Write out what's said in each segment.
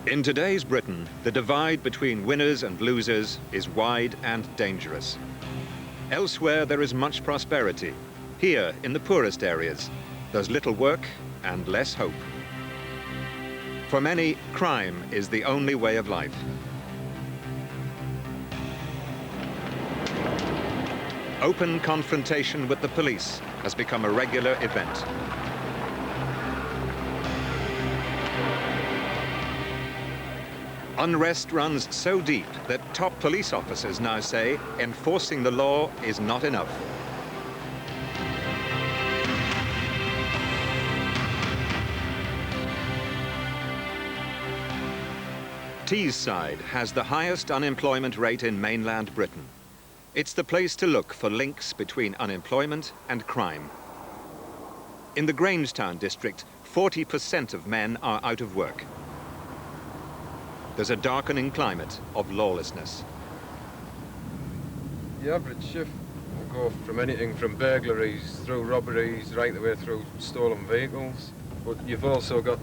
In today's Britain, the divide between winners and losers is wide and dangerous. Elsewhere, there is much prosperity. Here, in the poorest areas, there's little work and less hope. For many, crime is the only way of life. Open confrontation with the police has become a regular event. Unrest runs so deep that top police officers now say enforcing the law is not enough. Teesside has the highest unemployment rate in mainland Britain. It's the place to look for links between unemployment and crime. In the Grangetown district, 40% of men are out of work. There's a darkening climate of lawlessness. The average shift will go from anything from burglaries through robberies right the way through stolen vehicles. But you've also got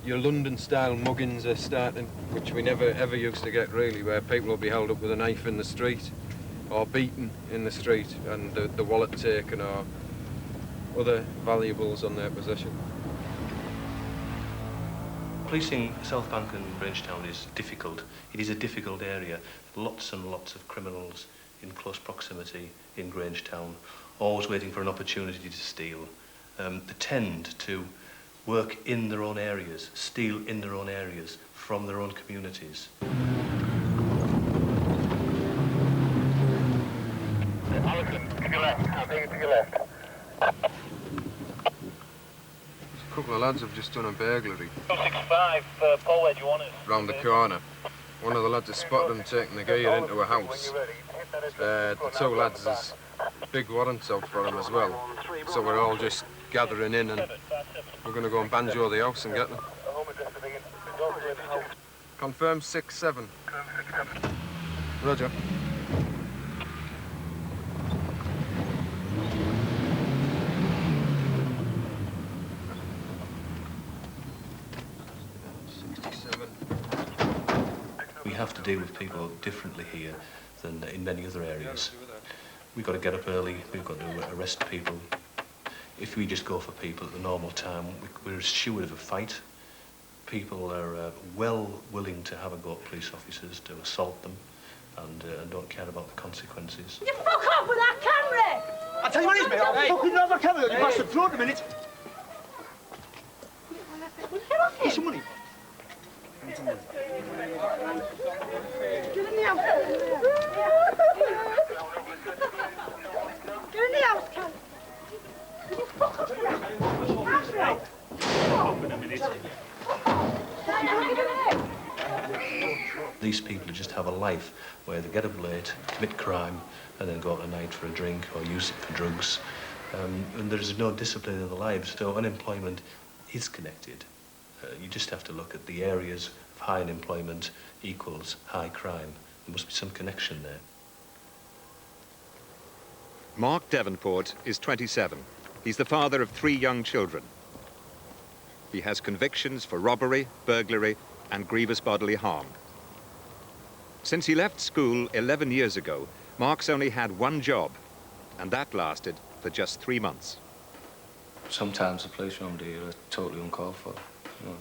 your London-style muggings are starting, which we never ever used to get really, where people will be held up with a knife in the street or beaten in the street and the wallet taken or other valuables on their possession. Policing South Bank and Grangetown is difficult. It is a difficult area. Lots and lots of criminals in close proximity in Grangetown, always waiting for an opportunity to steal. They tend to work in their own areas, steal in their own areas, from their own communities. To your left, I'll take it to your left. A couple of lads have just done a burglary. 265, Paul, where do you want it? Round the corner. One of the lads has spotted them taking the gear into a house. The two lads has big warrants out for them as well. So we're all just gathering in and we're going to go and banjo the house and get them. Confirm 6-7. Roger. We have to deal with people differently here than in many other areas. We've got to get up early, we've got to arrest people. If we just go for people at the normal time, we're assured of a fight. People are well willing to have a go at police officers, to assault them, and don't care about the consequences. You fuck off with that camera! I tell you what it is, mate, I'll fucking have a camera, you bastard, throw it a minute. Get off Give him! some money. Get in the house. Get in the house, Cal. You fuck off with that. These people just have a life where they get up late, commit crime, and then go out at night for a drink or use it for drugs. And there's no discipline in their lives, so unemployment is connected. You just have to look at the areas of high unemployment equals high crime. There must be some connection there. Mark Devonport is 27. He's the father of 3 young children. He has convictions for robbery, burglary, and grievous bodily harm. Since he left school 11 years ago, Mark's only had one job, and that lasted for just 3 months. Sometimes the police around here are totally uncalled for. You know,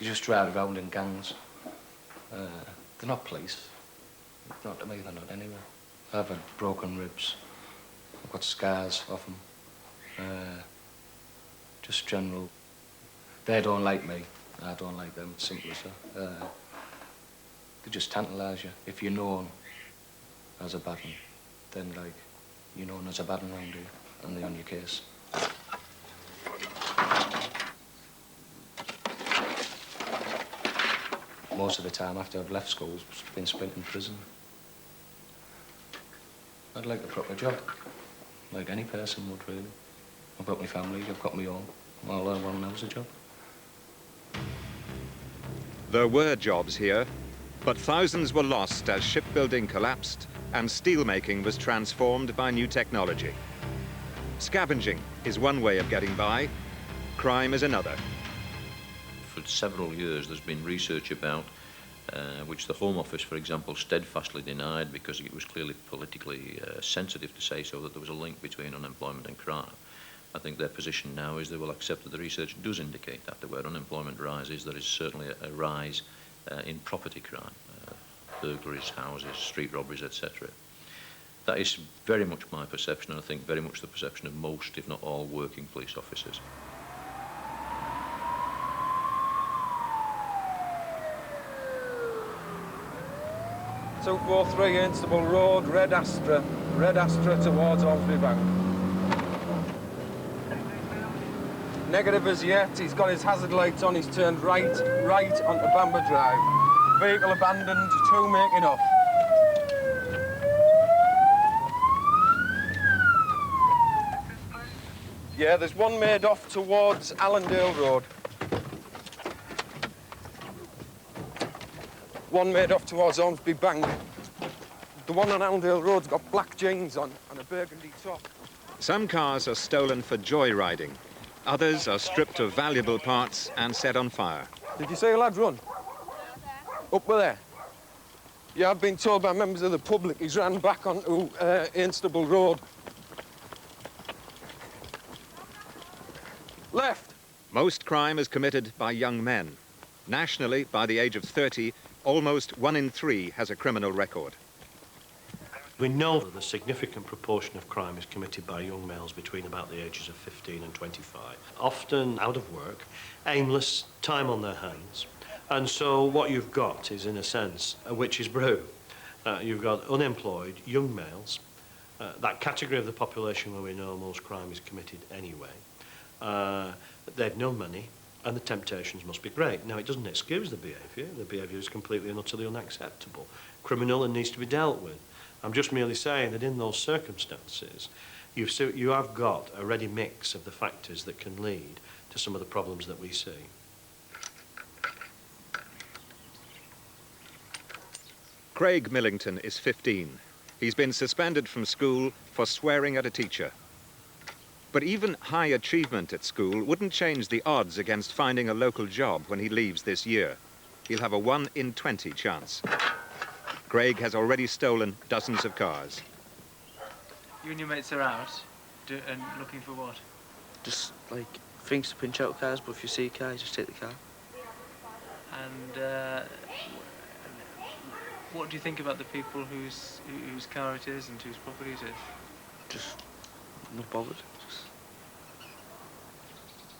you just drive around in gangs. They're not police. Not to me, they're not anyway. I've had broken ribs. I've got scars off them. Just general. They don't like me. I don't like them. It's simple as that. They just tantalise you. If you're known as a bad one, then, like, you're known as a bad one around here, and they're on your case. Most of the time after I've left school, I've been spent in prison. I'd like a proper job, like any person would, really. I've got my family, I've got my own. All I want now is a job. There were jobs here, but thousands were lost as shipbuilding collapsed and steelmaking was transformed by new technology. Scavenging is one way of getting by, crime is another. For several years there's been research about, which the Home Office, for example, steadfastly denied because it was clearly politically sensitive to say so, that there was a link between unemployment and crime. I think their position now is they will accept that the research does indicate that where unemployment rises, there is certainly a rise in property crime, burglaries, houses, street robberies, etc. That is very much my perception, and I think very much the perception of most, if not all, working police officers. So 43 Ainstable Road, Red Astra towards Ormsby Bank. Negative as yet, he's got his hazard lights on, he's turned right onto Bamber Drive. Vehicle abandoned, 2 making off. Yeah, there's one made off towards Allendale Road. One made off towards Ormsby Bank. The one on Allendale Road's got black jeans on and a burgundy top. Some cars are stolen for joyriding. Others are stripped of valuable parts and set on fire. Did you see a lad run? Up there? Yeah, I've been told by members of the public he's ran back onto Ainstable Road. Left. Most crime is committed by young men. Nationally, by the age of 30, almost 1 in 3 has a criminal record. We know that a significant proportion of crime is committed by young males between about the ages of 15 and 25. Often out of work, aimless, time on their hands. And so what you've got is, in a sense, a witch's brew. You've got unemployed young males, that category of the population where we know most crime is committed anyway. They've no money, and the temptations must be great. Now, it doesn't excuse the behaviour. The behaviour is completely and utterly unacceptable, criminal, and needs to be dealt with. I'm just merely saying that in those circumstances, you have got a ready mix of the factors that can lead to some of the problems that we see. Craig Millington is 15. He's been suspended from school for swearing at a teacher. But even high achievement at school wouldn't change the odds against finding a local job when he leaves this year. He'll have a 1 in 20 chance. Craig has already stolen dozens of cars. You and your mates are out and looking for what? Just like things to pinch out cars, but if you see a car, you just take the car. And what do you think about the people whose car it is and whose property it is? Just not bothered.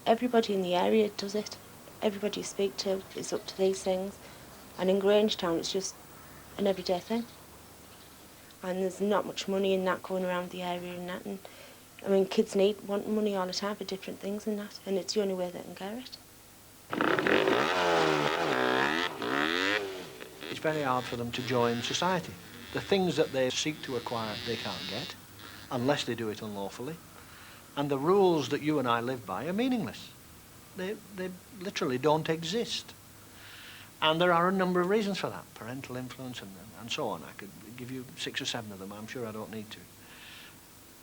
Everybody in the area does it. Everybody you speak to is up to these things. And in Grangetown, it's just an everyday thing. And there's not much money in that going around the area and that. And I mean, kids want money all the time for different things and that. And it's the only way they can get it. It's very hard for them to join society. The things that they seek to acquire, they can't get, unless they do it unlawfully. And the rules that you and I live by are meaningless. They literally don't exist. And there are a number of reasons for that, parental influence and so on. I could give you 6 or 7 of them. I'm sure I don't need to.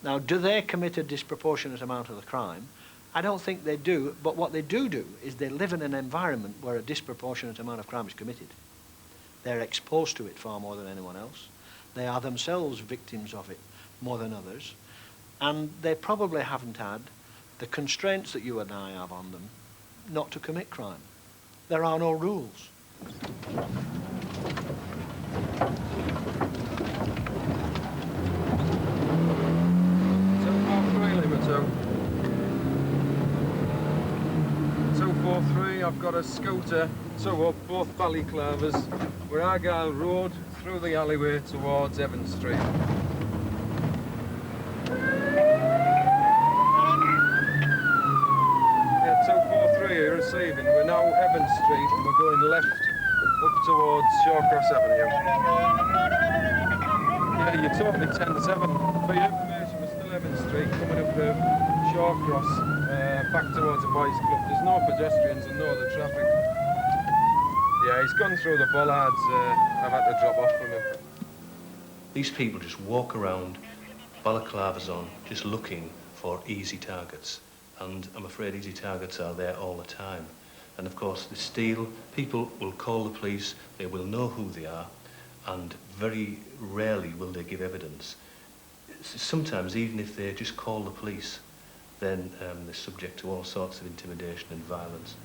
Now, do they commit a disproportionate amount of the crime? I don't think they do, but what they do is they live in an environment where a disproportionate amount of crime is committed. They're exposed to it far more than anyone else. They are themselves victims of it more than others. And they probably haven't had the constraints that you and I have on them not to commit crime. There are no rules. So 43, I've got a scooter, so up both ballyclavers. We're Argyle Road, through the alleyway towards Evans Street. You're receiving. We're now Evans Street and we're going left up towards Shawcross Avenue. Yeah, you're totally 10-7. For your information, we're still Evans Street, coming up to Shawcross, back towards the boys' club. There's no pedestrians and no other traffic. Yeah, he's gone through the bollards. I've had to drop off from him. These people just walk around, balaclavas on, just looking for easy targets. And I'm afraid easy targets are there all the time. And of course, the steal, people will call the police, they will know who they are, and very rarely will they give evidence. Sometimes, even if they just call the police, then they're subject to all sorts of intimidation and violence.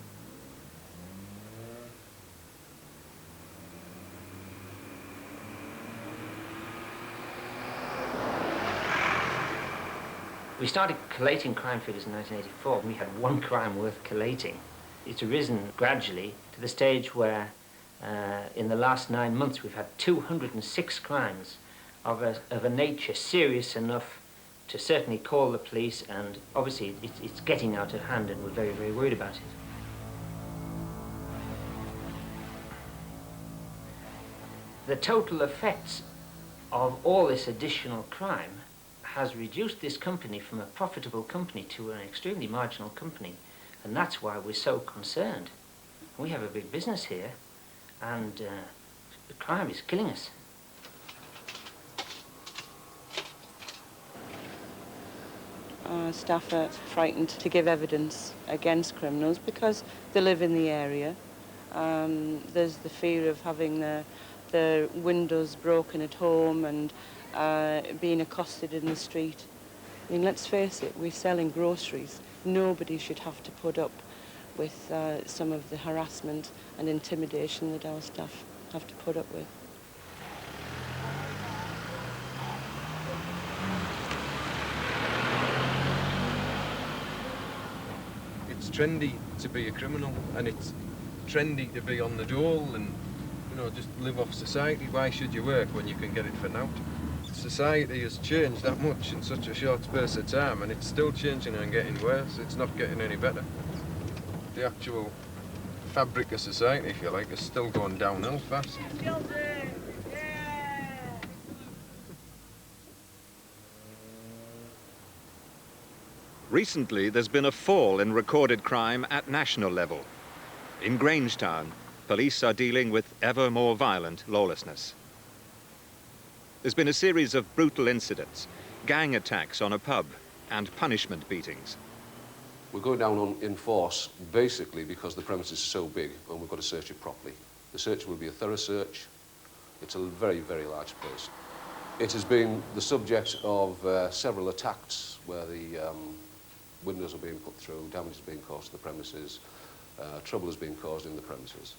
We started collating crime figures in 1984. We had one crime worth collating. It's arisen gradually to the stage where in the last 9 months we've had 206 crimes of a nature serious enough to certainly call the police, and obviously it's getting out of hand and we're very, very worried about it. The total effects of all this additional crime has reduced this company from a profitable company to an extremely marginal company, and that's why we're so concerned. We have a big business here, and the crime is killing us. Our staff are frightened to give evidence against criminals because they live in the area. There's the fear of having the windows broken at home and being accosted in the street. I mean, let's face it, we're selling groceries. Nobody should have to put up with some of the harassment and intimidation that our staff have to put up with. It's trendy to be a criminal, and it's trendy to be on the dole and, you know, just live off society. Why should you work when you can get it for naught? Society has changed that much in such a short space of time, and it's still changing and getting worse. It's not getting any better. The actual fabric of society, if you like, is still going downhill fast. Recently, there's been a fall in recorded crime at national level. In Grangetown, police are dealing with ever more violent lawlessness. There's been a series of brutal incidents, gang attacks on a pub, and punishment beatings. We're going down in force basically because the premise is so big and we've got to search it properly. The search will be a thorough search. It's a very, very large place. It has been the subject of several attacks where the windows are being put through, damage is being caused to the premises, trouble is being caused in the premises.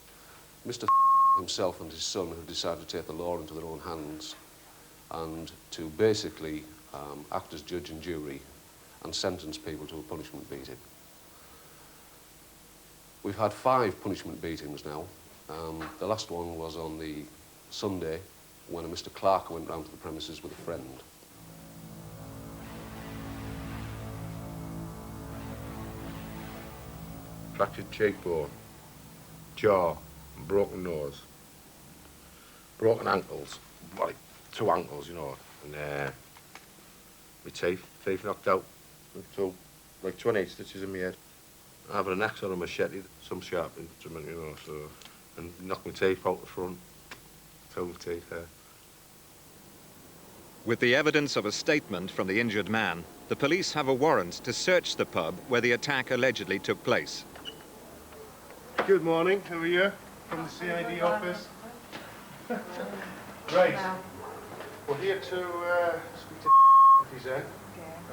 Mr. himself and his son have decided to take the law into their own hands and to basically act as judge and jury and sentence people to a punishment beating. We've had 5 punishment beatings now. The last one was on the Sunday when a Mr. Clark went round to the premises with a friend. Fractured cheekbone, jaw, and broken nose, broken ankles, like 2 ankles, you know, and my teeth knocked out, so like 28 stitches in my head. I have an axe or a machete, some sharp instrument, you know, so, and knocked my teeth out the front, 2 teeth there. With the evidence of a statement from the injured man, the police have a warrant to search the pub where the attack allegedly took place. Good morning, how are you? From the CID office. Right. We're here to speak to if he's in,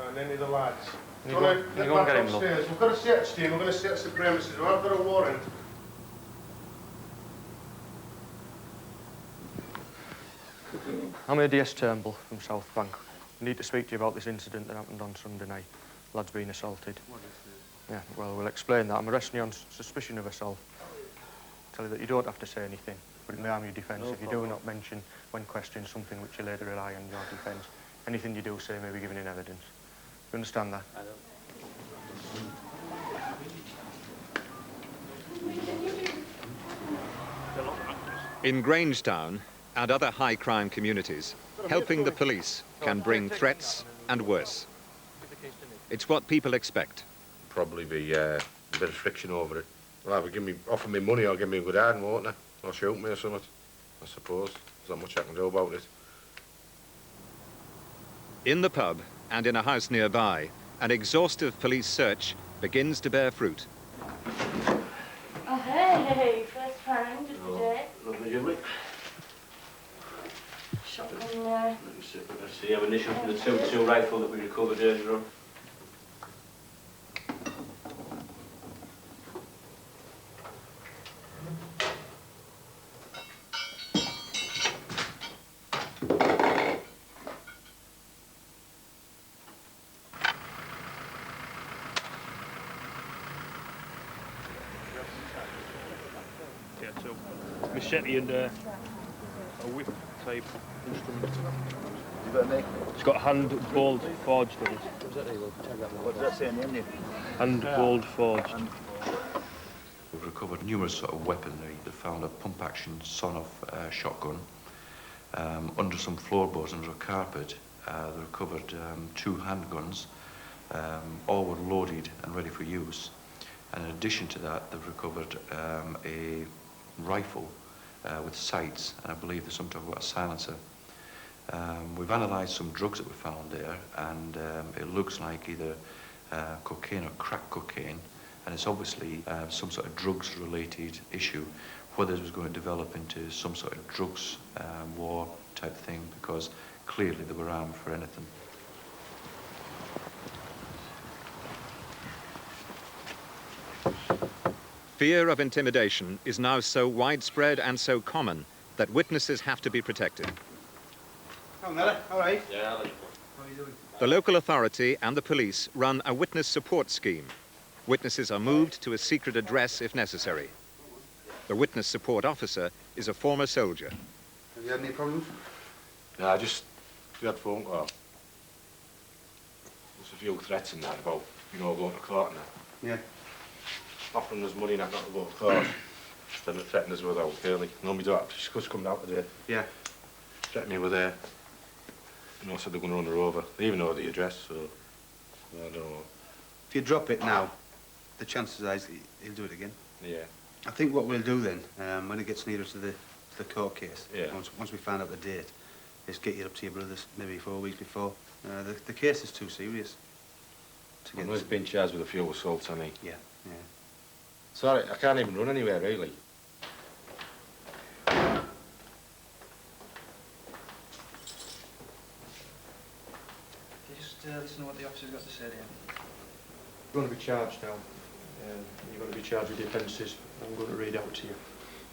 and any of the lads. Can you go and get him, look? We've got a search team, we're going to search the premises. I've got a warrant. I'm ADS Turnbull from South Bank. I need to speak to you about this incident that happened on Sunday night. Lad's been assaulted. What is this? Yeah, well, we'll explain that. I'm arresting you on suspicion of assault. Tell you that you don't have to say anything, but it may harm your defence if you do not mention, when questioned, something which you later rely on your defence. Anything you do say may be given in evidence. You understand that? I don't. In Grangetown and other high crime communities, helping the police can bring threats and worse. It's what people expect. Probably be a bit of friction over it. Well, either offer me money or give me a good hand, won't they? Or shoot me or something, I suppose. There's not much I can do about it. In the pub and in a house nearby, an exhaustive police search begins to bear fruit. Hey, first find of the day. Lovely jubbly. Shotgun, Let's see, ammunition from the 2-2 rifle that we recovered earlier on. Yeah, so machete and a whip type instrument. You got any? It's got hand-bowled forged on it. What does that say on the Indian? Hand-bowled forged. We've recovered numerous sort of weaponry. They found a pump-action son-off shotgun. Under some floorboards, under a carpet, they recovered 2 handguns. All were loaded and ready for use. And in addition to that, they've recovered a rifle with sights, and I believe there's some talk about a silencer. We've analysed some drugs that we found there, and it looks like either cocaine or crack cocaine, and it's obviously some sort of drugs-related issue, whether it was going to develop into some sort of drugs war type thing, because clearly they were armed for anything. Fear of intimidation is now so widespread and so common that witnesses have to be protected. Oh, Nelly, all right. Yeah, How are you doing? The local authority and the police run a witness support scheme. Witnesses are moved to a secret address if necessary. The witness support officer is a former soldier. Have you had any problems? No, I just had phone call. There's a few threats in that about, you know, going to court and that. Yeah. Offering us money and that not to go to court. Then it threatened us with our Curly. No, my daughter, she's just come down today. Yeah. Threatened me with her. You know, said they're going to run her over. They even know the address, so I don't know. If you drop it now, the chances are he'll do it again. Yeah. I think what we'll do then, when it gets nearer to the court case, yeah. once we find out the date, is get you up to your brothers maybe 4 weeks before. The case is too serious. I know he's been charged with a few assaults, hasn't he? Yeah, yeah. Sorry, I can't even run anywhere, really. Just listen to what the officer's got to say to you. You're going to be charged now. You're going to be charged with offences. I'm going to read out to you.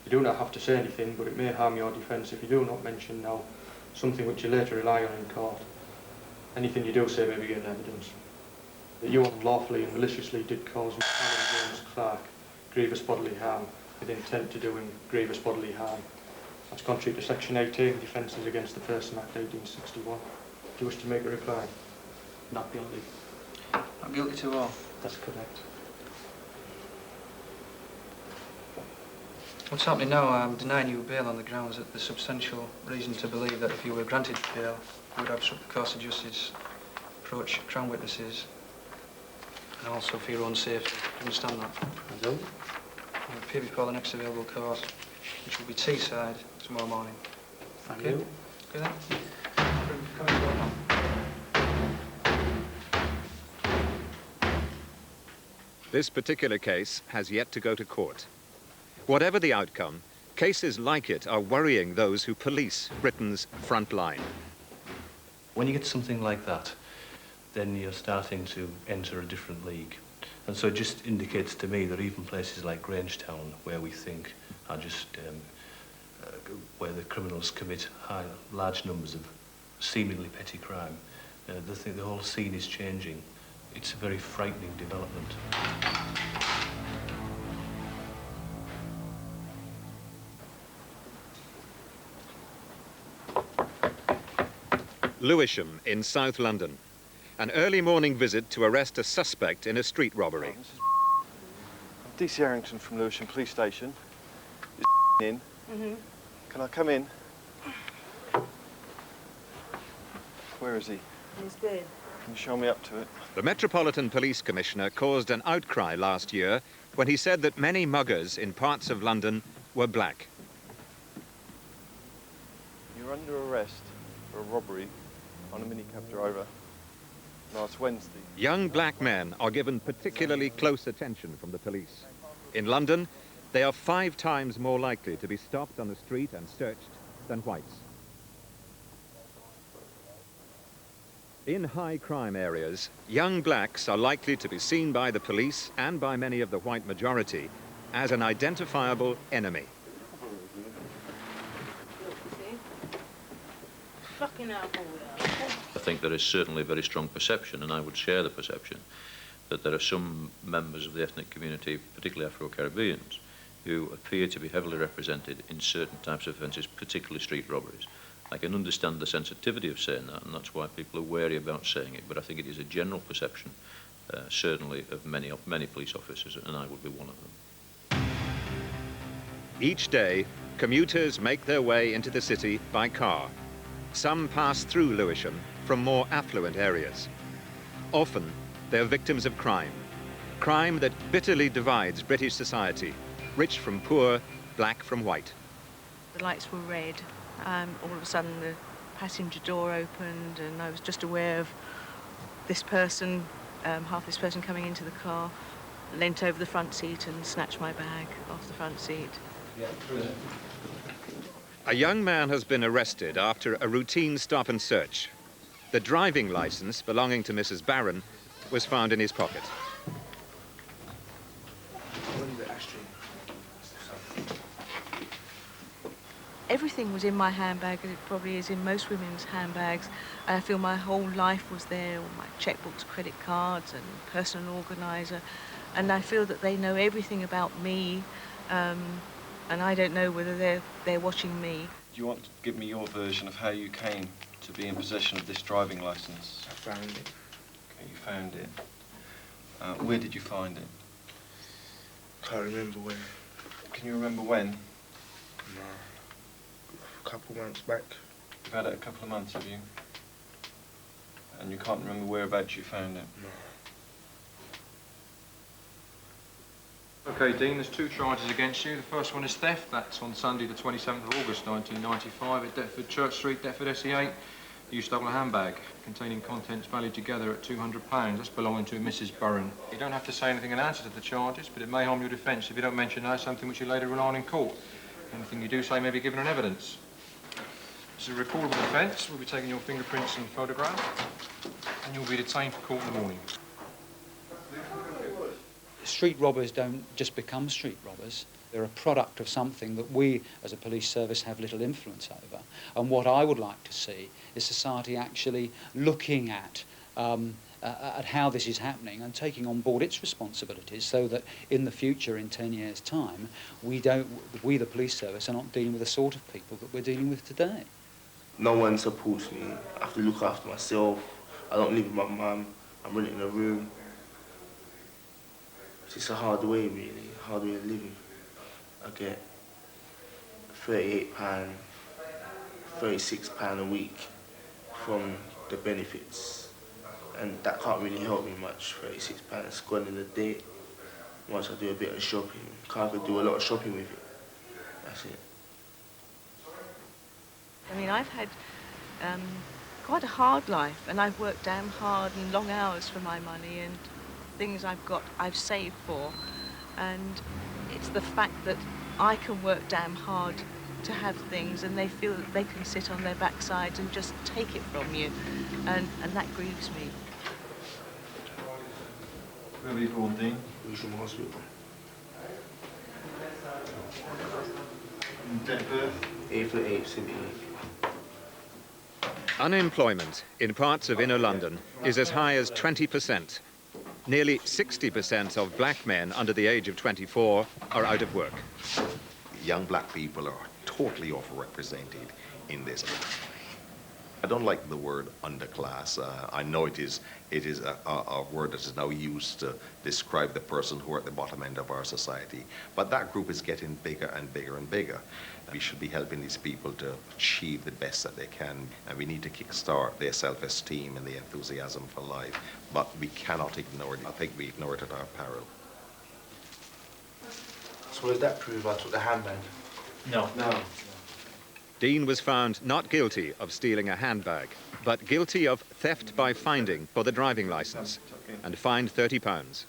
You do not have to say anything, but it may harm your defence if you do not mention now something which you later rely on in court. Anything you do say may be given evidence. That you unlawfully and maliciously did cause Alan James Clark grievous bodily harm with intent to do him grievous bodily harm. That's contrary to Section 18 of the Offences Against the Person Act 1861. Do you wish to make a reply? Not guilty. Not guilty to all. That's correct. What's happening now, I'm denying you bail on the grounds that there's substantial reason to believe that if you were granted bail, you would obstruct the course of justice, approach Crown witnesses, and also for your own safety. Do you understand that? I do. You'll appear before the next available court, which will be Teesside tomorrow morning. Thank you. you. Okay then? Come and go now. This particular case has yet to go to court. Whatever the outcome, cases like it are worrying those who police Britain's front line. When you get something like that, then you're starting to enter a different league. And so it just indicates to me that even places like Grangetown, where we think are just where the criminals commit large numbers of seemingly petty crime, the whole scene is changing. It's a very frightening development. Lewisham in South London. An early morning visit to arrest a suspect in a street robbery. DC Harrington from Lewisham Police Station. Is in? Mm-hmm. Can I come in? Where is he? He's good. Can you show me up to it? The Metropolitan Police Commissioner caused an outcry last year when he said that many muggers in parts of London were black. You're under arrest for a robbery on a minicab driver last Wednesday. Young black men are given particularly close attention from the police. In London, They are 5 times more likely to be stopped on the street and searched than whites. In high crime areas, young blacks are likely to be seen by the police and by many of the white majority as an identifiable enemy. I think there is certainly a very strong perception, and I would share the perception, that there are some members of the ethnic community, particularly Afro-Caribbeans, who appear to be heavily represented in certain types of offences, particularly street robberies. I can understand the sensitivity of saying that, and that's why people are wary about saying it, but I think it is a general perception, certainly of many police officers, and I would be one of them. Each day, commuters make their way into the city by car. Some pass through Lewisham from more affluent areas. Often, they are victims of crime. Crime that bitterly divides British society, rich from poor, black from white. The lights were red. All of a sudden, the passenger door opened, and I was just aware of this person, half this person coming into the car, leant over the front seat and snatched my bag off the front seat. A young man has been arrested after a routine stop and search. The driving licence belonging to Mrs. Barron was found in his pocket. Everything was in my handbag, as it probably is in most women's handbags. I feel my whole life was there, all my checkbooks, credit cards and personal organiser. And I feel that they know everything about me, and I don't know whether they're watching me. Do you want to give me your version of how you came to be in possession of this driving licence? I found it. Okay, you found it. Where did you find it? Can't remember when. Can you remember when? No. A couple months back. You've had it a couple of months, have you? And you can't remember whereabouts you found it? No. Okay, Dean, there's 2 charges against you. The first one is theft. That's on Sunday, the 27th of August, 1995, at Deptford Church Street, Deptford SE8. You stole a handbag containing contents valued together at £200. That's belonging to Mrs. Barron. You don't have to say anything in answer to the charges, but it may harm your defence if you don't mention that, something which you later rely on in court. Anything you do say may be given in evidence. This is a recordable offence. We'll be taking your fingerprints and photograph, and you'll be detained for court in the morning. Street robbers don't just become street robbers. They're a product of something that we, as a police service, have little influence over. And what I would like to see is society actually looking at how this is happening and taking on board its responsibilities, so that in the future, in 10 years' time, we, the police service, are not dealing with the sort of people that we're dealing with today. No one supports me. I have to look after myself. I don't live with my mum. I'm renting a room. It's a hard way, really, hard way of living. I get £38, £36 a week from the benefits, and that can't really help me much. £36 is gone in a day. Once I do a bit of shopping, I could do a lot of shopping with it. That's it. I mean, I've had quite a hard life, and I've worked damn hard and long hours for my money, and things I've saved for, and it's the fact that I can work damn hard to have things, and they feel that they can sit on their backsides and just take it from you, and that grieves me. Where were you born, Dean? Lewisham Hospital. Date of birth? 8/8/78. Unemployment in parts of inner London is as high as 20%. Nearly 60% of black men under the age of 24 are out of work. Young black people are totally overrepresented in this. I don't like the word underclass. I know it is a word that is now used to describe the person who are at the bottom end of our society. But that group is getting bigger and bigger and bigger. We should be helping these people to achieve the best that they can, and we need to kickstart their self-esteem and the enthusiasm for life. But we cannot ignore it. I think we ignore it at our peril. So does that prove I took the handbag? No. No. Dean was found not guilty of stealing a handbag, but guilty of theft by finding for the driving licence, and fined £30.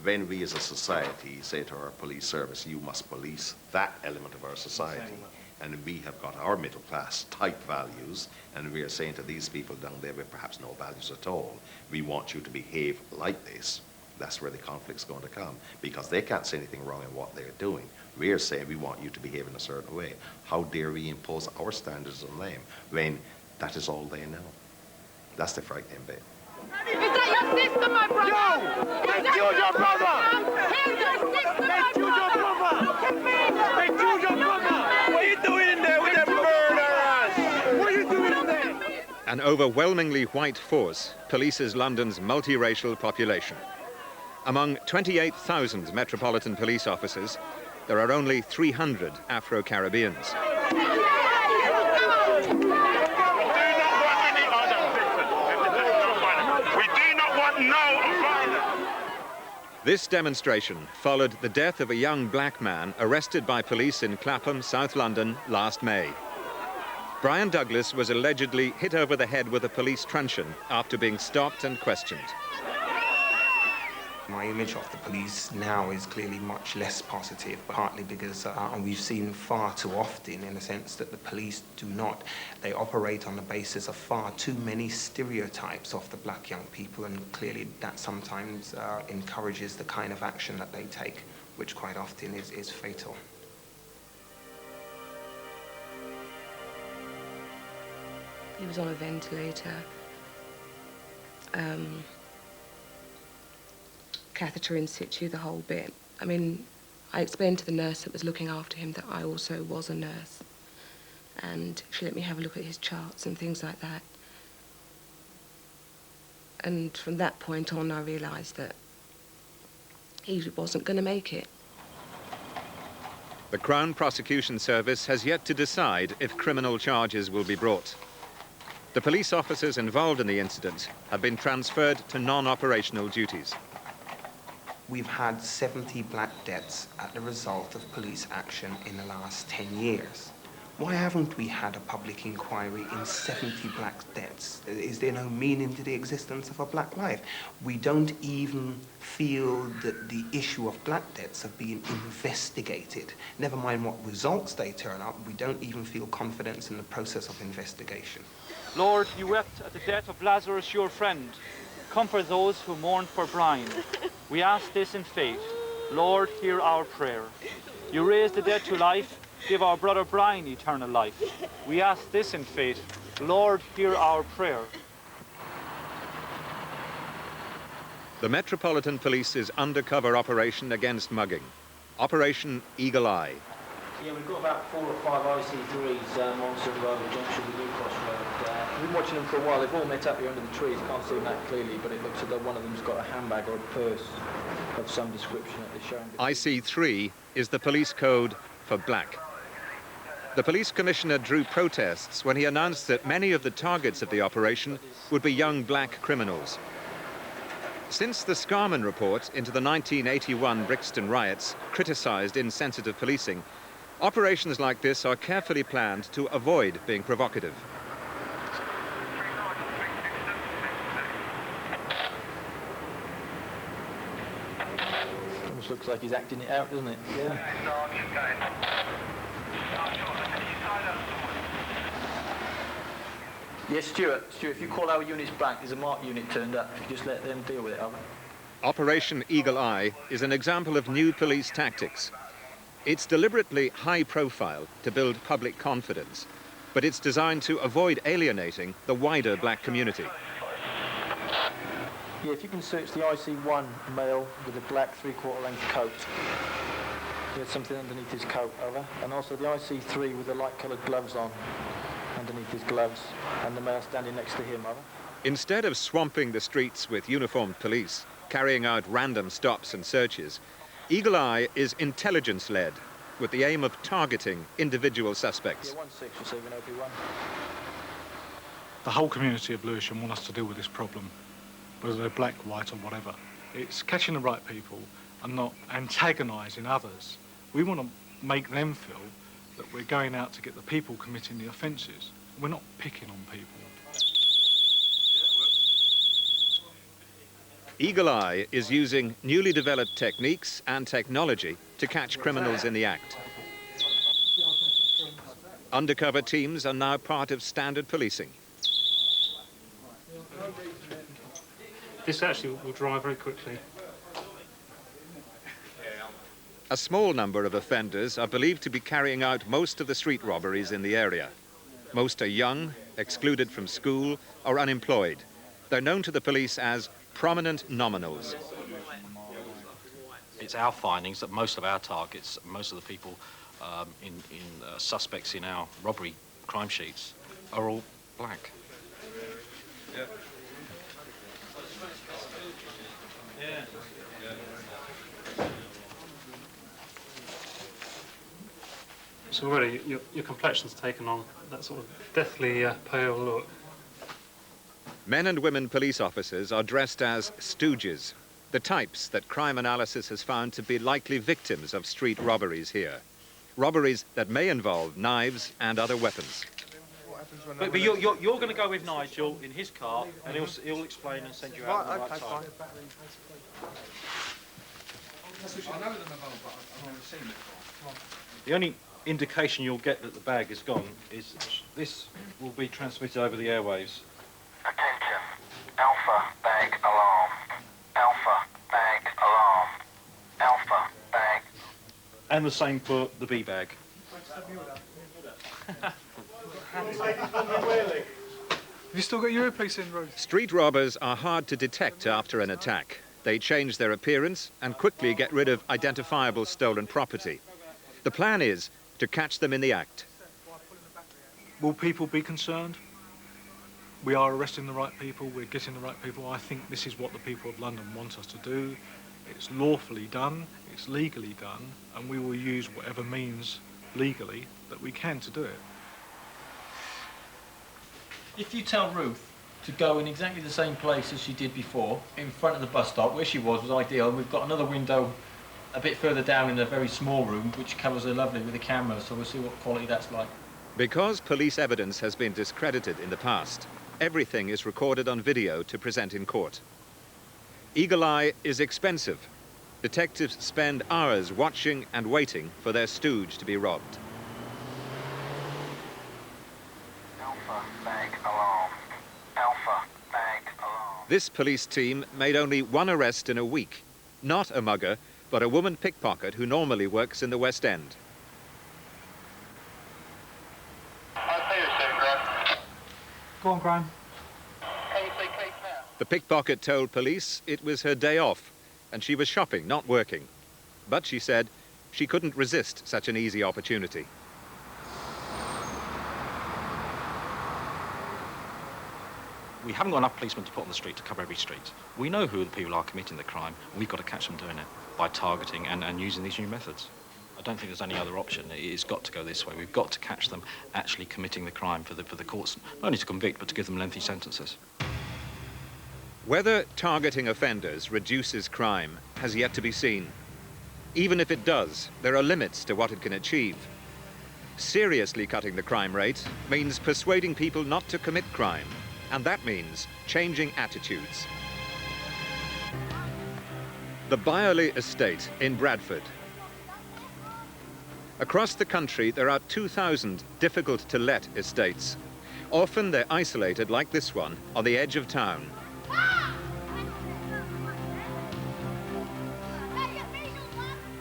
when we as a society say to our police service, you must police that element of our society, and we have got our middle class type values, and we are saying to these people down there with perhaps no values at all, we want you to behave like this, that's where the conflict's going to come, because they can't say anything wrong in what they're doing. We're saying we want you to behave in a certain way. How dare we impose our standards on them when that is all they know? That's the frightening bit. Is that your sister, my brother? No! They killed your brother! They killed your brother! They killed your brother! What are you doing in there with them murderers? What are you doing in there? An overwhelmingly white force polices London's multiracial population. Among 28,000 Metropolitan Police officers, there are only 300 Afro-Caribbeans. This demonstration followed the death of a young black man arrested by police in Clapham, South London, last May. Brian Douglas was allegedly hit over the head with a police truncheon after being stopped and questioned. My image of the police now is clearly much less positive, partly because we've seen far too often, in the sense that the police they operate on the basis of far too many stereotypes of the black young people, and clearly that sometimes encourages the kind of action that they take, which quite often is fatal. He was on a ventilator. Catheter in situ, the whole bit. I mean, I explained to the nurse that was looking after him that I also was a nurse. And she let me have a look at his charts and things like that. And from that point on, I realised that he wasn't going to make it. The Crown Prosecution Service has yet to decide if criminal charges will be brought. The police officers involved in the incident have been transferred to non-operational duties. We've had 70 black deaths as the result of police action in the last 10 years. Why haven't we had a public inquiry in 70 black deaths? Is there no meaning to the existence of a black life? We don't even feel that the issue of black deaths have been investigated. Never mind what results they turn up, we don't even feel confidence in the process of investigation. Lord, you wept at the death of Lazarus, your friend. Comfort those who mourn for Brian. We ask this in faith. Lord, hear our prayer. You raised the dead to life. Give our brother Brian eternal life. We ask this in faith. Lord, hear our prayer. The Metropolitan Police's undercover operation against mugging, Operation Eagle Eye. Yeah, we've got about 4 or 5 IC3s Monson Road, junction with New Cross Road. We've been watching them for a while. They've all met up here under the trees. Can't see them that clearly, but it looks as though one of them's got a handbag or a purse of some description that they're showing. IC3 is the police code for black. The police commissioner drew protests when he announced that many of the targets of the operation would be young black criminals. Since the Scarman report into the 1981 Brixton riots criticised insensitive policing, operations like this are carefully planned to avoid being provocative. Almost looks like he's acting it out, doesn't it? Yeah. Yes, Stuart, if you call our units back, there's a marked unit turned up. If you just let them deal with it, Operation Eagle Eye is an example of new police tactics. It's deliberately high profile to build public confidence, but it's designed to avoid alienating the wider black community. Yeah, if you can search the IC1 male with a black 3/4 length coat. He had something underneath his coat, over. And also the IC3 with the light coloured gloves on underneath his gloves, and the male standing next to him, over. Instead of swamping the streets with uniformed police, carrying out random stops and searches, Eagle Eye is intelligence-led, with the aim of targeting individual suspects. Yeah, 1-6 receiving OP1. The whole community of Lewisham want us to deal with this problem, whether they're black, white or whatever. It's catching the right people and not antagonising others. We want to make them feel that we're going out to get the people committing the offences. We're not picking on people. Eagle Eye is using newly developed techniques and technology to catch criminals in the act. Undercover teams are now part of standard policing. This actually will dry very quickly. A small number of offenders are believed to be carrying out most of the street robberies in the area. Most are young, excluded from school, or unemployed. They're known to the police as prominent nominals. It's our findings that most of our targets, most of the people suspects in our robbery crime sheets are all black. Yeah. So already your complexion's taken on that sort of deathly pale look. Men and women police officers are dressed as stooges, the types that crime analysis has found to be likely victims of street robberies here. Robberies that may involve knives and other weapons. But you're going to go with Nigel in his car, and he'll explain and send you out at the right time. The only indication you'll get that the bag is gone is this will be transmitted over the airwaves. Attention, Alpha bag alarm. Alpha bag alarm. Alpha bag. And the same for the B bag. Have you still got your earpiece in, Rose? Street robbers are hard to detect after an attack. They change their appearance and quickly get rid of identifiable stolen property. The plan is to catch them in the act. Will people be concerned? We are arresting the right people, we're getting the right people. I think this is what the people of London want us to do. It's lawfully done, it's legally done, and we will use whatever means legally that we can to do it. If you tell Ruth to go in exactly the same place as she did before, in front of the bus stop, where she was ideal, and we've got another window a bit further down in a very small room, which covers her lovely with a camera, so we'll see what quality that's like. Because police evidence has been discredited in the past, everything is recorded on video to present in court. Eagle Eye is expensive. Detectives spend hours watching and waiting for their stooge to be robbed. Alpha bag alarm. Alpha bag alarm. This police team made only one arrest in a week. Not a mugger, but a woman pickpocket who normally works in the West End. Go on, Graham. The pickpocket told police it was her day off and she was shopping, not working. But she said she couldn't resist such an easy opportunity. We haven't got enough policemen to put on the street to cover every street. We know who the people are committing the crime, and we've got to catch them doing it by targeting and using these new methods. I don't think there's any other option. It's got to go this way. We've got to catch them actually committing the crime for the courts, not only to convict, but to give them lengthy sentences. Whether targeting offenders reduces crime has yet to be seen. Even if it does, there are limits to what it can achieve. Seriously cutting the crime rate means persuading people not to commit crime, and that means changing attitudes. The Byerley Estate in Bradford. Across the country, there are 2,000 difficult-to-let estates. Often they're isolated like this one on the edge of town.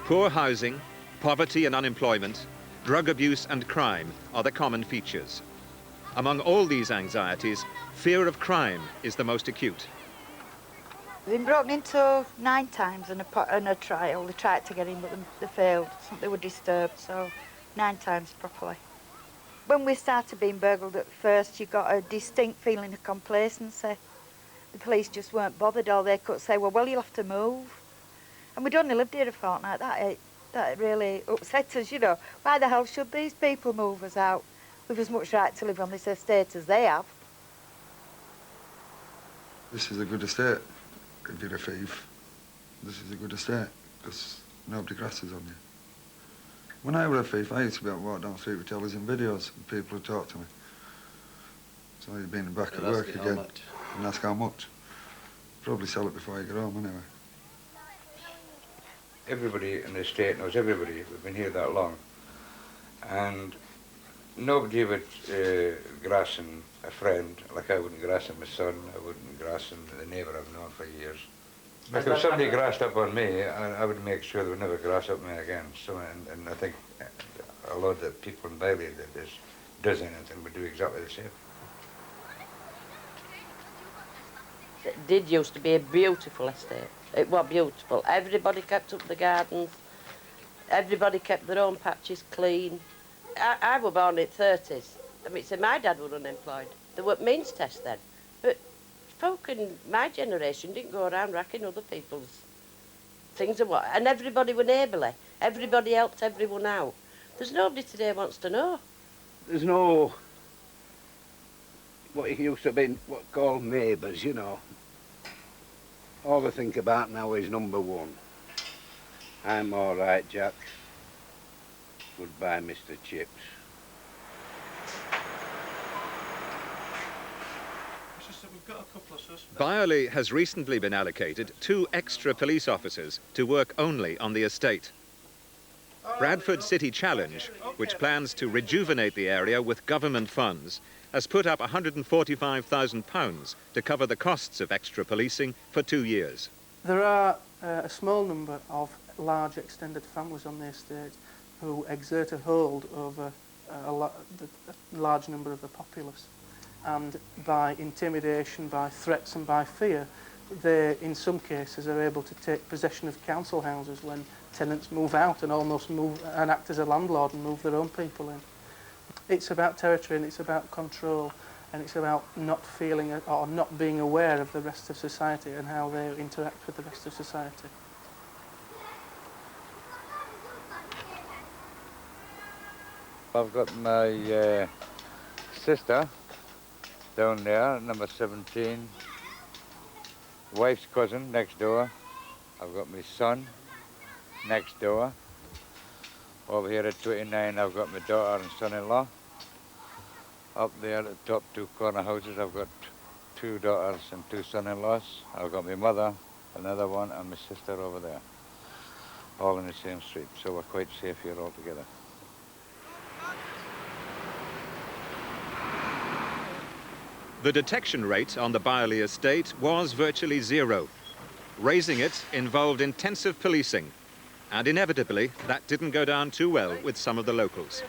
Poor housing, poverty and unemployment, drug abuse and crime are the common features. Among all these anxieties, fear of crime is the most acute. They've been broken into 9 times in a trial. They tried to get in, but they failed. They were disturbed, so 9 times properly. When we started being burgled at first, you got a distinct feeling of complacency. The police just weren't bothered, or they could say, well, you'll have to move. And we'd only lived here a fortnight. That really upset us, you know. Why the hell should these people move us out? We've as much right to live on this estate as they have. This is a good estate. If you're a thief, this is a good estate, because nobody grasses on you. When I was a thief, I used to be able to walk down the street with television videos, and people would talk to me. So you've been back at work again and ask how much. probably sell it before you get home anyway. Everybody in the estate knows everybody. We've been here that long. And nobody would grass a friend, like I wouldn't grass my son, I wouldn't grass the neighbour I've known for years. But if somebody grassed up on me, I would make sure they would never grass up me again. So, and I think a lot of the people in Bailey that does anything would do exactly the same. It did used to be a beautiful estate. It was beautiful. Everybody kept up the gardens. Everybody kept their own patches clean. I was born in the 30s. I mean, so my dad was unemployed. There weren't means tests then. But folk in my generation didn't go around racking other people's things and what. And everybody was neighbourly. Everybody helped everyone out. There's nobody today wants to know. There's no what used to be what called neighbours, you know. All I think about now is number one. I'm all right, Jack. Goodbye, Mr. Chips. Byerley has recently been allocated 2 extra police officers to work only on the estate. Bradford City Challenge, which plans to rejuvenate the area with government funds, has put up £145,000 to cover the costs of extra policing for 2 years. There are a small number of large extended families on the estate who exert a hold over a large number of the populace. And by intimidation, by threats and by fear, they, in some cases, are able to take possession of council houses when tenants move out and almost move and act as a landlord and move their own people in. It's about territory and it's about control and it's about not feeling or not being aware of the rest of society and how they interact with the rest of society. I've got my sister down there, number 17, wife's cousin next door. I've got my son next door. Over here at 29, I've got my daughter and son-in-law. Up there at the top 2 corner houses, I've got 2 daughters and 2 son-in-laws. I've got my mother, another one, and my sister over there. All in the same street, so we're quite safe here all together. The detection rate on the Byerley estate was virtually 0. Raising it involved intensive policing, and inevitably that didn't go down too well with some of the locals.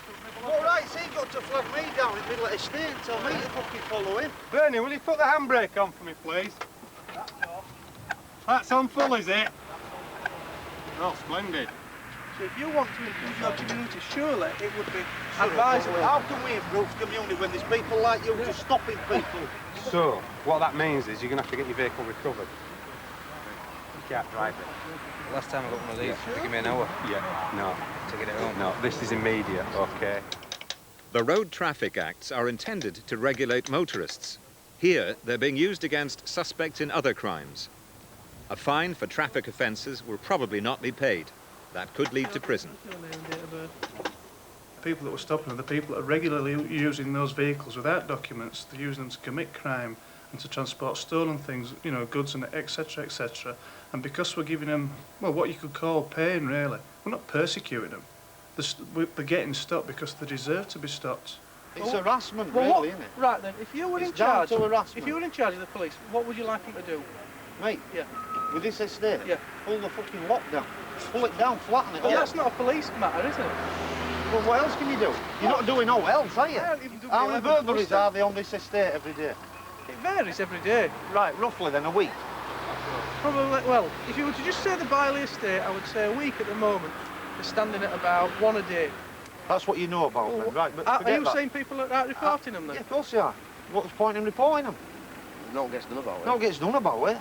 All right, so you've got to flag me down in the middle of the estate and tell me to fucking follow him. Bernie, will you put the handbrake on for me, please? That's on full, is it? Oh, splendid. So if you want to improve your community, surely it would be advisable. How can we improve community when there's people like you just stopping people? So, what that means is you're going to have to get your vehicle recovered. You can't drive it. Last time I got my leave, they give me an hour. Yeah, no. To get it home. No, this is immediate, okay? The Road Traffic Acts are intended to regulate motorists. Here, they're being used against suspects in other crimes. A fine for traffic offences will probably not be paid. That could lead to prison. People that were stopping are the people that are regularly using those vehicles without documents. They're using them to commit crime and to transport stolen things, you know, goods and etc., etc. And because we're giving them, well, what you could call pain, really, we're not persecuting them. They're getting stopped because they deserve to be stopped. It's harassment, well, really, isn't it? Right then, if you were in charge, if you were in charge of the police, what would you like them to do? Mate, yeah, with this estate, yeah, pull the fucking lock down, pull it down, flatten it. Well, that's not a police matter, is it? Well, what else can you do? You're not doing no else, are you? How many burglaries are there on this estate every day? It varies every day. Right, roughly then, a week? Probably, well, if you were to just say the Byerley estate, I would say a week at the moment. They're standing at about 1 a day. That's what you know about them, right? But are you saying people are out reporting them then? Yeah, of course they are. What's the point in reporting them? No one gets done about it. No one gets done about it.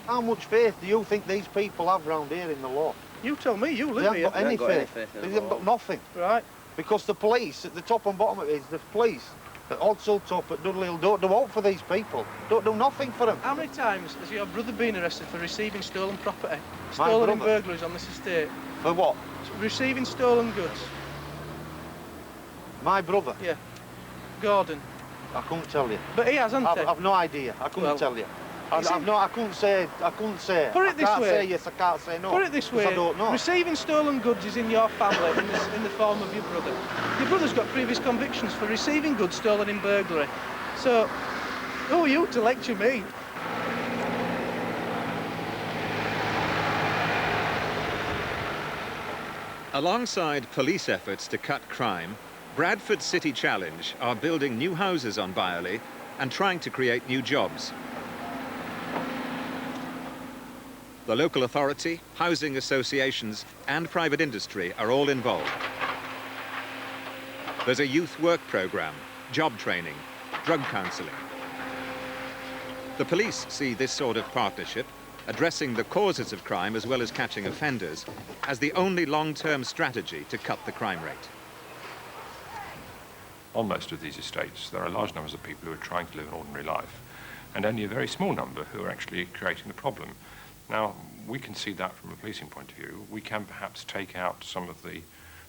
How much faith do you think these people have round here in the law? You tell me, you live here. They haven't got any faith. They haven't got nothing. Right. Because the police, at the top and bottom of it is the police, at Oddsall Top, at Dudley Hill, don't do out for these people. Don't do nothing for them. How many times has your brother been arrested for receiving stolen property? Stolen and burglaries on this estate? For what? Receiving stolen goods. My brother? Yeah. Gordon. I couldn't tell you. But he has, hasn't he? I've no idea. I couldn't tell you. I couldn't say. Put it this I can't way. say yes, I can't say no. Put it this way. I don't know. Receiving stolen goods is in your family in the form of your brother. Your brother's got previous convictions for receiving goods stolen in burglary. So, who are you to lecture me? Alongside police efforts to cut crime, Bradford City Challenge are building new houses on Byerley and trying to create new jobs. The local authority, housing associations and private industry are all involved. There's a youth work programme, job training, drug counselling. The police see this sort of partnership, addressing the causes of crime as well as catching offenders, as the only long-term strategy to cut the crime rate. On most of these estates, there are large numbers of people who are trying to live an ordinary life, and only a very small number who are actually creating the problem. Now, we can see that from a policing point of view. We can perhaps take out some of the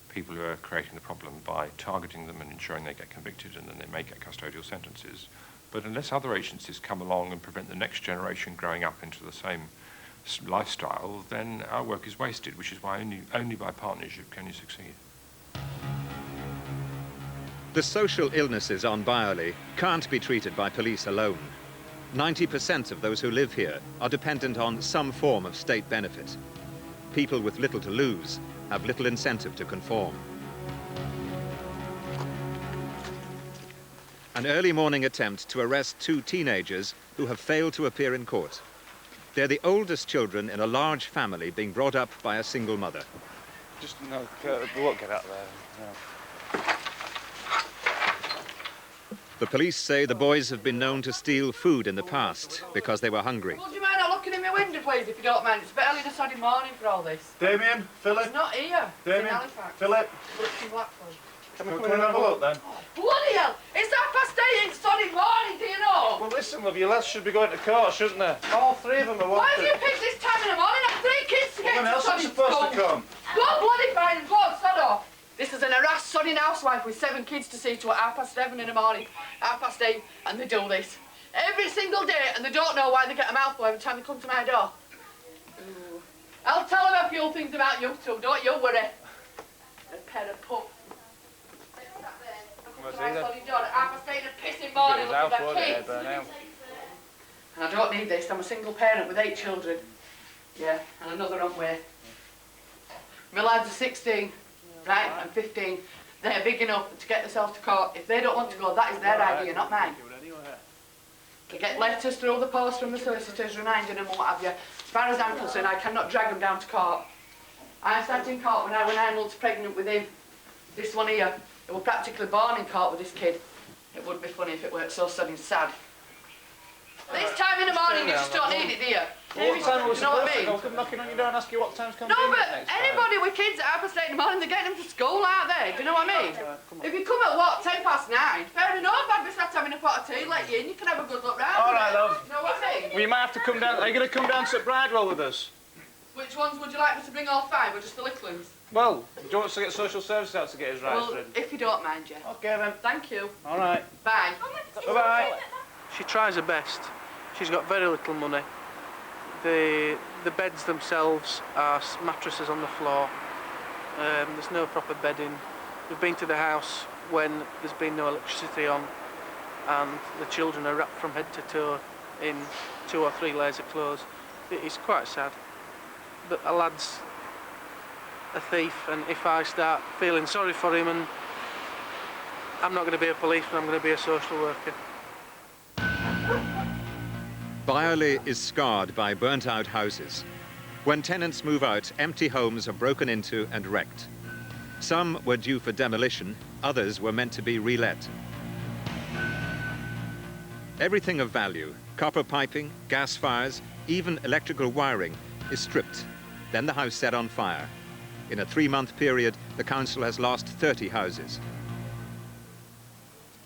people who are creating the problem by targeting them and ensuring they get convicted, and then they may get custodial sentences. But unless other agencies come along and prevent the next generation growing up into the same lifestyle, then our work is wasted, which is why only by partnership can you succeed. The social illnesses on Byerley can't be treated by police alone. 90% of those who live here are dependent on some form of state benefit. People with little to lose have little incentive to conform. An early morning attempt to arrest two teenagers who have failed to appear in court. They're the oldest children in a large family being brought up by a single mother. Just, no, we won't get out there. No. The police say the boys have been known to steal food in the past because they were hungry. Would you mind not looking in my window, please, if you don't mind? It's a bit early on a Saturday morning for all this. Damien, Philip. It's not here. Damien, it's in Halifax. Philip. It's in Blackpool. Can we come in and have a look then? Oh, bloody hell! It's 8:30 in Saturday morning, do you know? Well, listen, love, your lads should be going to court, shouldn't they? All three of them are Why have wanted. you picked this time in the morning? I've 3 kids to get When to else are Saturday supposed to school. come? Go bloody fine and go, sod off. This is an harassed sodding housewife with 7 kids to see to at 7:30 in the morning, 8:30, and they do this. Every single day, and they don't know why they get a mouthful every time they come to my door. Ooh. I'll tell them a few things about you two, don't you worry. A pair of pups. What's he then? And I don't need this, I'm a single parent with 8 children. Yeah, and another on way. My lads are 16, right, and 15. They're big enough to get themselves to court. If they don't want to go, that is their idea, not mine. They get letters through the post from the solicitors reminding them what have you. As far as I'm concerned, I cannot drag them down to court. I sat in court when I was 9 months pregnant with him. This one here, they were practically born in court with this kid. It would be funny if it weren't so sudden sad. This time in the morning, you just don't need it, do you? Well, what time are we You know what supposed I to mean? go? Come knocking on your door and ask you what time's No, convenient but next time. anybody with kids at 8:30 in the morning, they're getting them to school, aren't they? Do you know what I mean? If you come at what, 9:10, fair enough, I'd be sat having a pot of tea, let you in, you can have a good look round. All right, love. You know what I mean? Well, you might have to come down. Are you going to come down to Bridewell with us? Which ones would you like me to bring, all 5, or just the little ones? Well, do you want us to get social services out to get his rights Well, rid? if you don't mind, yeah. Okay then. Thank you. All right. Bye. Bye-bye. She tries her best. She's got very little money. The beds themselves are mattresses on the floor. There's no proper bedding. We've been to the house when there's been no electricity on, and the children are wrapped from head to toe in 2 or 3 layers of clothes. It is quite sad. But a lad's a thief, and if I start feeling sorry for him, and I'm not going to be a policeman, I'm going to be a social worker. Byerley is scarred by burnt-out houses. When tenants move out, empty homes are broken into and wrecked. Some were due for demolition, others were meant to be relet. Everything of value, copper piping, gas fires, even electrical wiring, is stripped. Then the house set on fire. In a 3-month period, the council has lost 30 houses.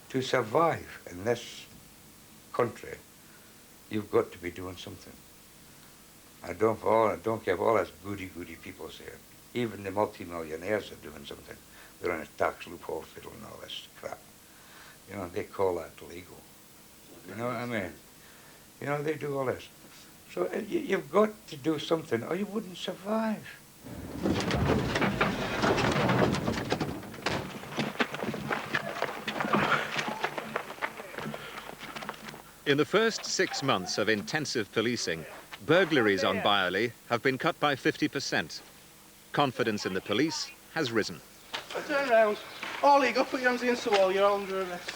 To survive in this country, you've got to be doing something. I don't care what all us goody-goody people say. Even the multi-millionaires are doing something. They're on a tax loophole fiddle and all this crap. You know, they call that legal. You know what I mean? You know, they do all this. So you've got to do something or you wouldn't survive. In the first 6 months of intensive policing, burglaries on Byerley have been cut by 50%. Confidence in the police has risen. Turn round. Ollie, go put your hands against the wall. You're all under arrest.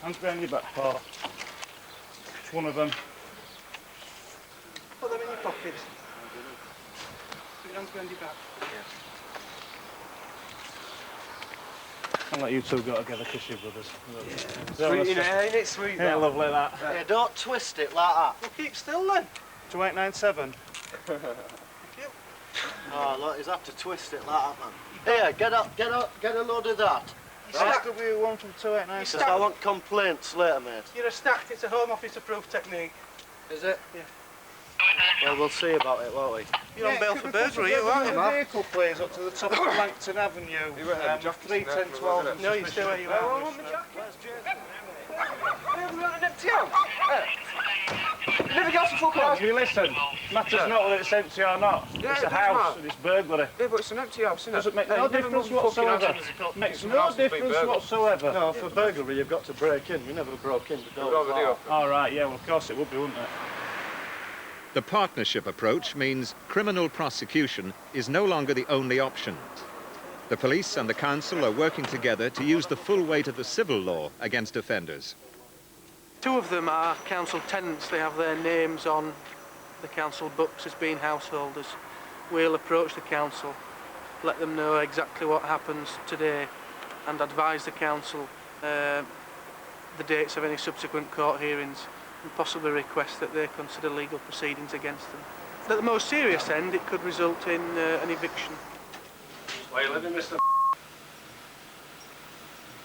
Hands behind your back, Paul. It's one of them. Put them in your pockets. Put your hands behind your back. I'll let you two go together, kiss your brothers. Sweet, ain't it sweet? Yeah, lovely that. Yeah, don't twist it like that. Well, keep still then. 2897. Oh, look, he's had to twist it like that, man. Here, get a load of that. Right. SW1 from 2897. I want complaints later, mate. You're a stacked, it's a Home Office approved technique. Is it? Yeah. Well, we'll see about it, won't we? You're on bail for burglary, aren't you, The vehicle plays up to the top of Langton Avenue. 31012. No, you stay where you are. I want my jacket. I haven't got an empty house. You never got to fuck off. You listen, matters not whether it's empty or not. Yeah, it's a house and it's burglary. Yeah, but it's an empty house, isn't it? Doesn't make no difference whatsoever. Makes no difference whatsoever. No, for burglary you've got to break in. We never broke in. The door was locked. All right, yeah, well, of course it would be, wouldn't it? The partnership approach means criminal prosecution is no longer the only option. The police and the council are working together to use the full weight of the civil law against offenders. Two of them are council tenants. They have their names on the council books as being householders. We'll approach the council, let them know exactly what happens today and advise the council the dates of any subsequent court hearings and possibly request that they consider legal proceedings against them. At the most serious end, it could result in an eviction. Where are you living, Mr.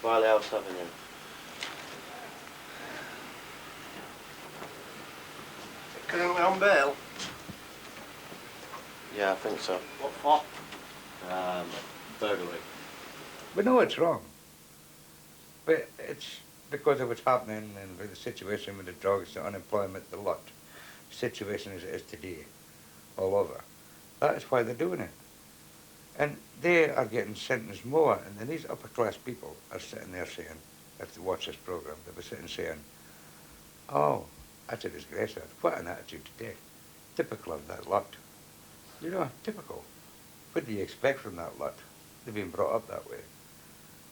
Wiley House Avenue. Currently on bail? Yeah, I think so. What for? Burglary. We know it's wrong. But it's because of what's happening and with the situation with the drugs, the unemployment, the lot. The situation as it is today, all over. That is why they're doing it. And they are getting sentenced more, and then these upper class people are sitting there saying, if they watch this program, they'll be sitting saying, oh, that's a disgrace. What an attitude today. Typical of that lot. You know, typical. What do you expect from that lot? They've been brought up that way.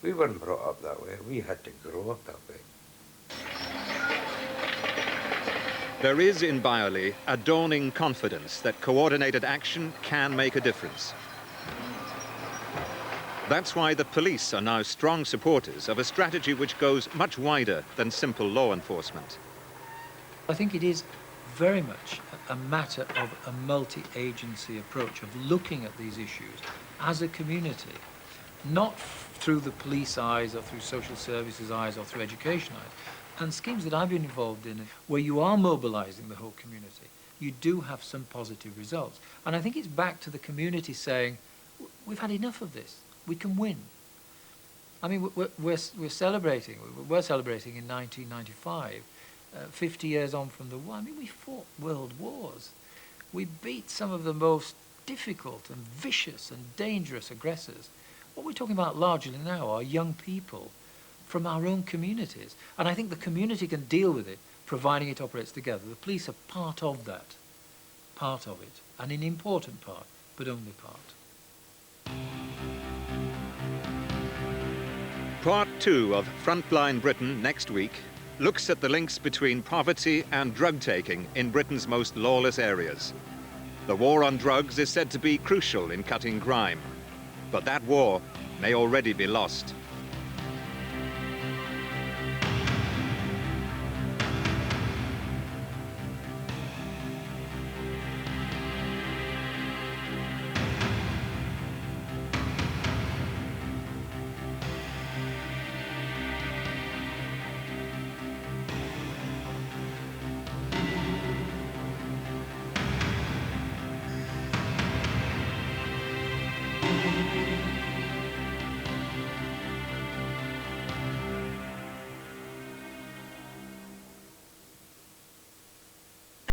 We weren't brought up that way. We had to grow up that way. There is in Byerley a dawning confidence that coordinated action can make a difference. That's why the police are now strong supporters of a strategy which goes much wider than simple law enforcement. I think it is very much a matter of a multi-agency approach, of looking at these issues as a community, not through the police eyes or through social services eyes or through education eyes. And schemes that I've been involved in, where you are mobilizing the whole community, you do have some positive results. And I think it's back to the community saying, we've had enough of this. We can win. I mean, we're celebrating in 1995, 50 years on from the war. I mean, we fought world wars. We beat some of the most difficult and vicious and dangerous aggressors. What we're talking about largely now are young people from our own communities. And I think the community can deal with it, providing it operates together. The police are part of that, part of it, and an important part, but only part. Part 2 of Frontline Britain next week looks at the links between poverty and drug-taking in Britain's most lawless areas. The war on drugs is said to be crucial in cutting crime, but that war may already be lost.